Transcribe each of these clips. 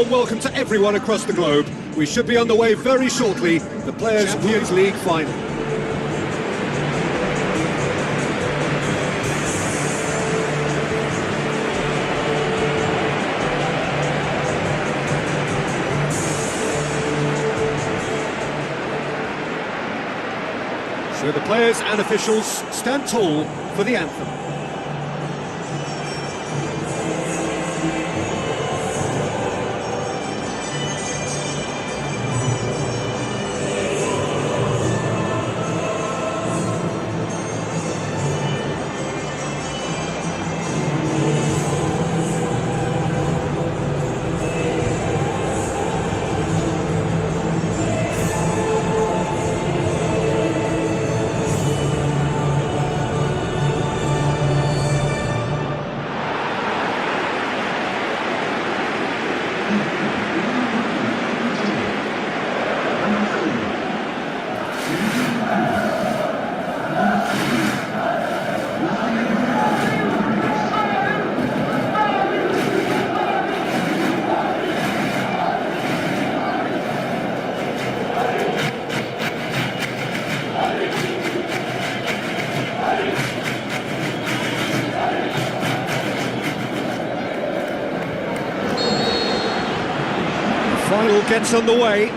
warm welcome to everyone across the globe. We should be on the way very shortly, the Players' Champions League final. So the players and officials stand tall for the anthem. Final gets underway.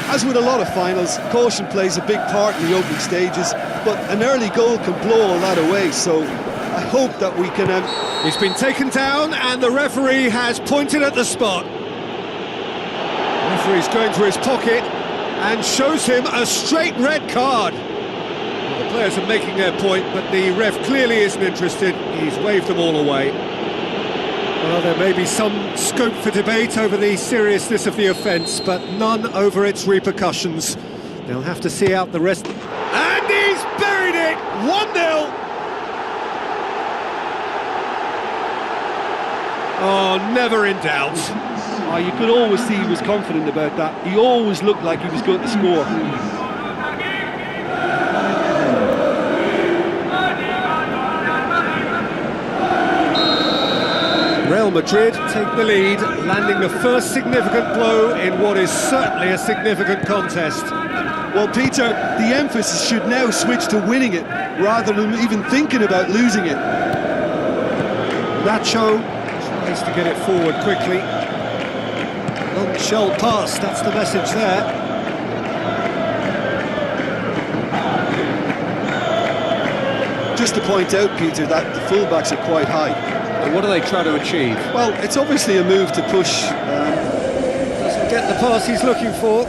As with a lot of finals, caution plays a big part in the opening stages, but an early goal can blow all that away, so I hope that we can... He's been taken down and the referee has pointed at the spot. Referee's going to his pocket and shows him a straight red card. The players are making their point, but the ref clearly isn't interested. He's waved them all away. Well, there may be some scope for debate over the seriousness of the offence, but none over its repercussions. They'll have to see out the rest. And he's buried it! 1-0! Oh, never in doubt. Oh, you could always see he was confident about that. He always looked like he was going to score. Real Madrid take the lead, landing the first significant blow in what is certainly a significant contest. Well, Peter, the emphasis should now switch to winning it, rather than even thinking about losing it. Nacho tries to get it forward quickly. Long shell pass, that's the message there. Just to point out, Peter, that the fullbacks are quite high. And what do they try to achieve? Well, it's obviously a move to push. Doesn't get the pass he's looking for.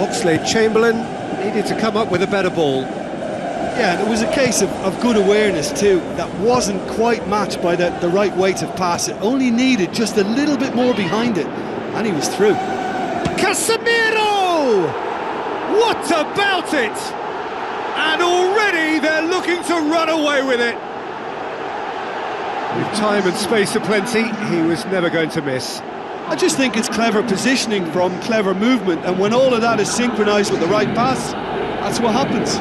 Oxlade-Chamberlain needed to come up with a better ball. Yeah, and it was a case of good awareness too. That wasn't quite matched by the right weight of pass. It only needed just a little bit more behind it, and he was through. Casemiro! What about it? And already they're looking to run away with it. With time and space aplenty, he was never going to miss. I just think it's clever positioning from clever movement, and when all of that is synchronised with the right pass, that's what happens.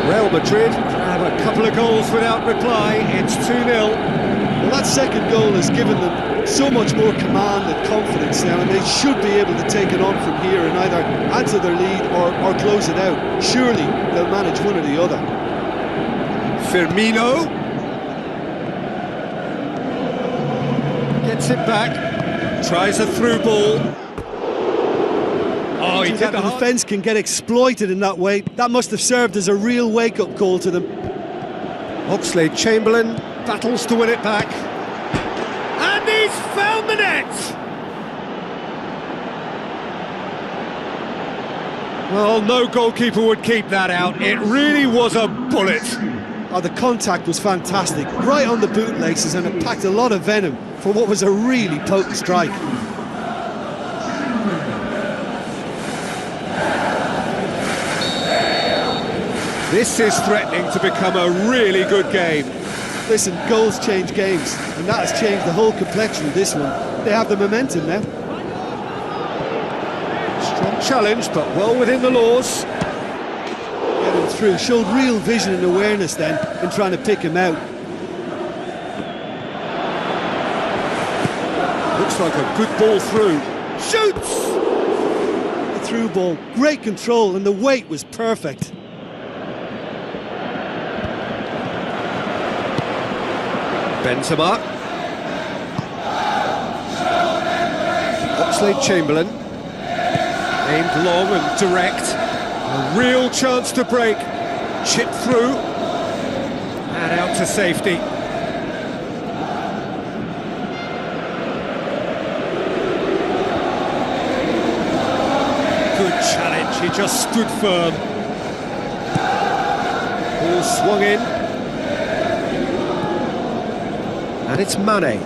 Real Madrid have a couple of goals without reply. It's 2-0. Well, that second goal has given them so much more command and confidence now, and they should be able to take it on from here and either add to their lead or close it out. Surely they'll manage one or the other. Firmino gets it back, tries a through ball. Oh, he did the defence can get exploited in that way. That must have served as a real wake-up call to them. Oxlade-Chamberlain battles to win it back. And he's found the net! Well, no goalkeeper would keep that out. It really was a bullet. Oh, the contact was fantastic, right on the bootlaces, and it packed a lot of venom for what was a really potent strike. This is threatening to become a really good game. Listen, goals change games, and that has changed the whole complexion of this one. They have the momentum now. Strong challenge, but well within the laws. Getting through, showed real vision and awareness then in trying to pick him out. Looks like a good ball through. Shoots! The through ball, great control, and the weight was perfect. Benzema. Oxlade-Chamberlain. Aimed long and direct. A real chance to break. Chip through. And out to safety. Good challenge, he just stood firm. Ball swung in. And it's Mane.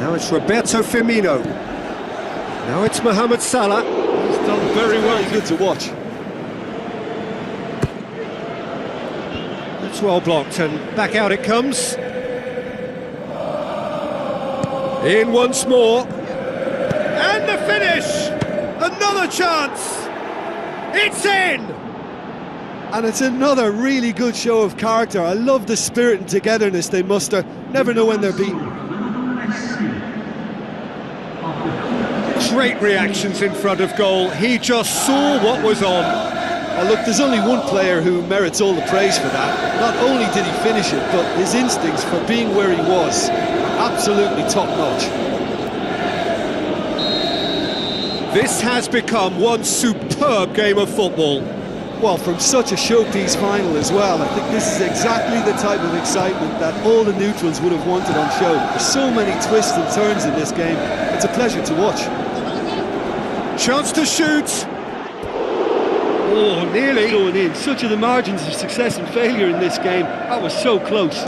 Now it's Roberto Firmino. Now it's Mohamed Salah. He's done very well. Good to watch. It's well blocked and back out it comes. In once more. And the finish! Another chance! It's in! And it's another really good show of character. I love the spirit and togetherness they muster. Never know when they're beaten. Great reactions in front of goal. He just saw what was on. Well, look, there's only one player who merits all the praise for that. Not only did he finish it, but his instincts for being where he was, absolutely top-notch. This has become one superb game of football. Well, from such a showpiece final as well, I think this is exactly the type of excitement that all the neutrals would have wanted on show. There's so many twists and turns in this game. It's a pleasure to watch. Chance to shoot. Oh, nearly going in. Such are the margins of success and failure in this game. That was so close.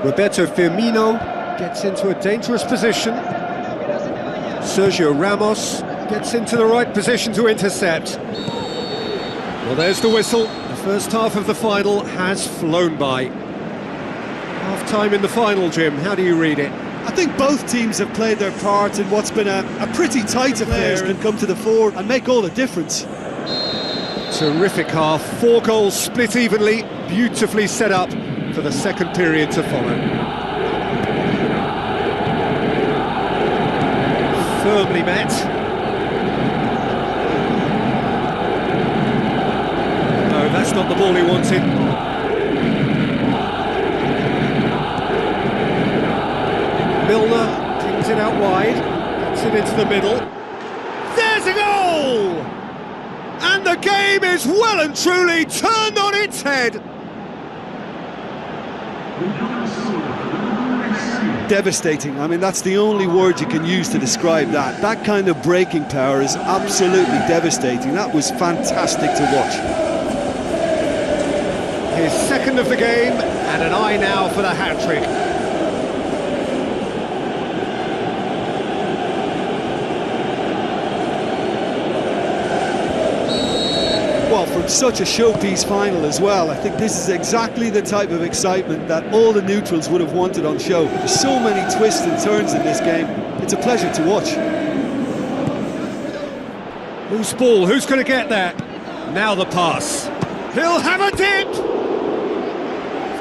Roberto Firmino gets into a dangerous position. Sergio Ramos gets into the right position to intercept. Well, there's the whistle. The first half of the final has flown by. Half-time in the final, Jim. How do you read it? I think both teams have played their part in what's been a pretty tight affair and come to the fore and make all the difference. Terrific half. 4 goals split evenly. Beautifully set up for the second period to follow. Firmly met. No, that's not the ball he wanted. Milner brings it out wide, gets it into the middle. There's a goal! And the game is well and truly turned on its head. Devastating. I mean, that's the only word you can use to describe that. That kind of breaking power is absolutely devastating. That was fantastic to watch. His second of the game, and an eye now for the hat-trick. Well, from such a showpiece final as well, I think this is exactly the type of excitement that all the neutrals would have wanted on show. There's so many twists and turns in this game. It's a pleasure to watch. Loose ball, who's going to get that? Now the pass. He'll have a dip!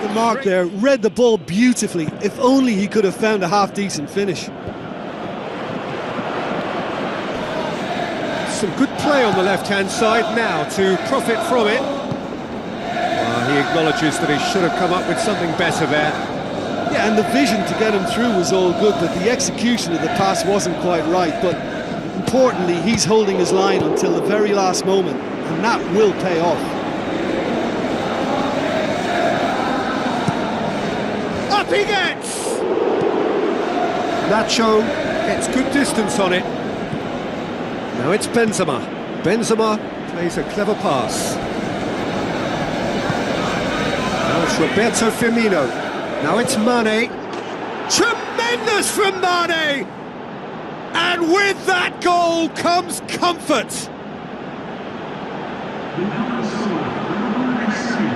The mark there, read the ball beautifully. If only he could have found a half-decent finish. Some good play on the left-hand side now to profit from it. Well, he acknowledges that he should have come up with something better there. Yeah, and the vision to get him through was all good, but the execution of the pass wasn't quite right. But importantly, he's holding his line until the very last moment, and that will pay off. Up he gets! Nacho gets good distance on it. Now it's Benzema. Benzema plays a clever pass. Now it's Roberto Firmino. Now it's Mane. Tremendous from Mane! And with that goal comes comfort.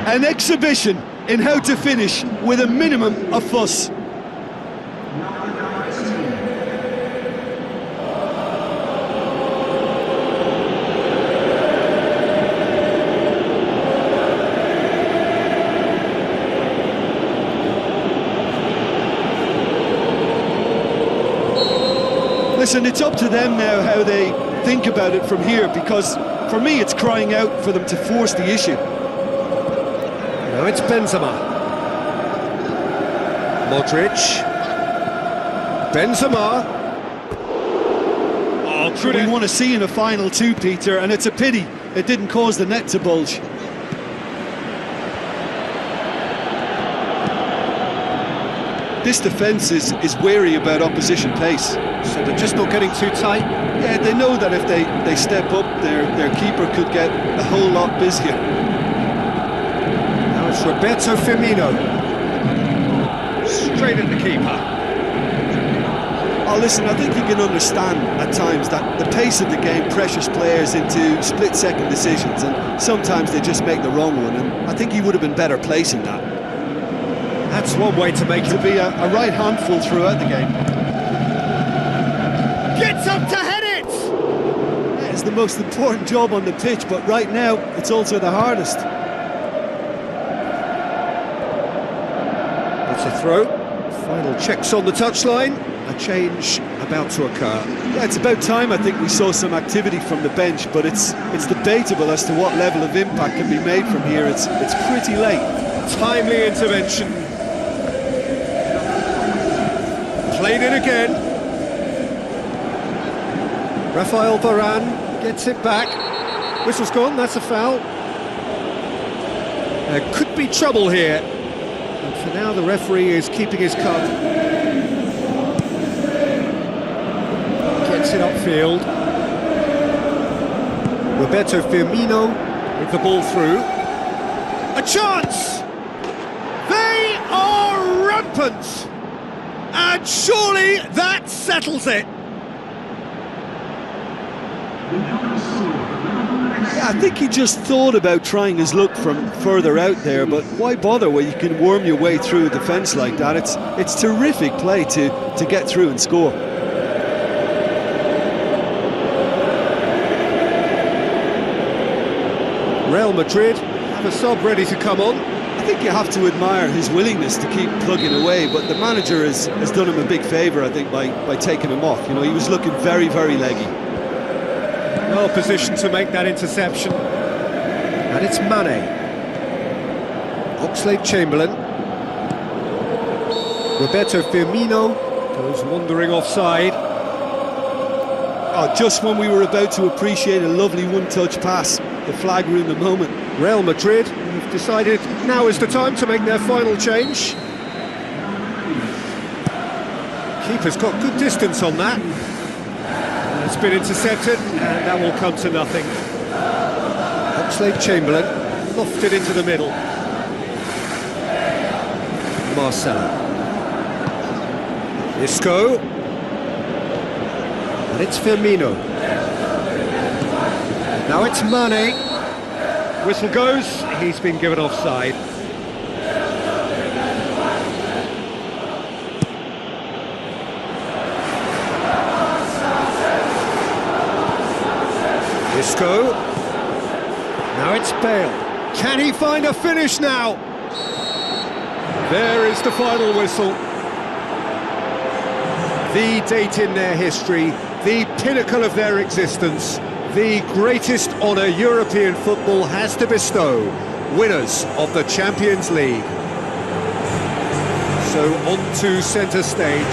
An exhibition in how to finish with a minimum of fuss. Listen, it's up to them now how they think about it from here, because for me it's crying out for them to force the issue. Now it's Benzema. Modric. Benzema. Oh, could We want to see in a final two, Peter, and it's a pity it didn't cause the net to bulge. This defence is wary about opposition pace. So they're just not getting too tight. Yeah, they know that if they step up, their keeper could get a whole lot busier. Now it's Roberto Firmino. Straight at the keeper. Oh, listen, I think you can understand at times that the pace of the game pressures players into split-second decisions, and sometimes they just make the wrong one, and I think he would have been better placing that. That's one way to make To it. be a right handful throughout the game. Gets up to head it! Yeah, it's the most important job on the pitch, but right now, it's also the hardest. It's a throw. Final checks on the touchline. A change about to occur. Yeah, it's about time I think we saw some activity from the bench, but it's debatable as to what level of impact can be made from here. It's pretty late. Timely intervention. Played in again. Rafael Varane gets it back. Whistle's gone, that's a foul. There could be trouble here. And for now the referee is keeping his card. Gets it upfield. Roberto Firmino with the ball through. A chance! They are rampant! And surely that settles it! Yeah, I think he just thought about trying his luck from further out there, but why bother when you can worm your way through a defence like that? It's terrific play to get through and score. Real Madrid have a sub ready to come on. I think you have to admire his willingness to keep plugging away, but the manager has done him a big favour, I think, by taking him off. You know, he was looking very, very leggy. Well positioned to make that interception. And it's Mane. Oxlade-Chamberlain. Roberto Firmino goes wandering offside. Oh, just when we were about to appreciate a lovely one-touch pass, the flag ruined the moment. Real Madrid have decided now is the time to make their final change. Keeper's got good distance on that. It's been intercepted, and that will come to nothing. Oxlade-Chamberlain lofted into the middle. Marcelo. Isco. And it's Firmino. Now it's Mane. Whistle goes, he's been given offside. Isco. Now it's Bale. Can he find a finish now? There is the final whistle. The date in their history, the pinnacle of their existence, the greatest honour European football has to bestow, winners of the Champions League. So on to centre stage.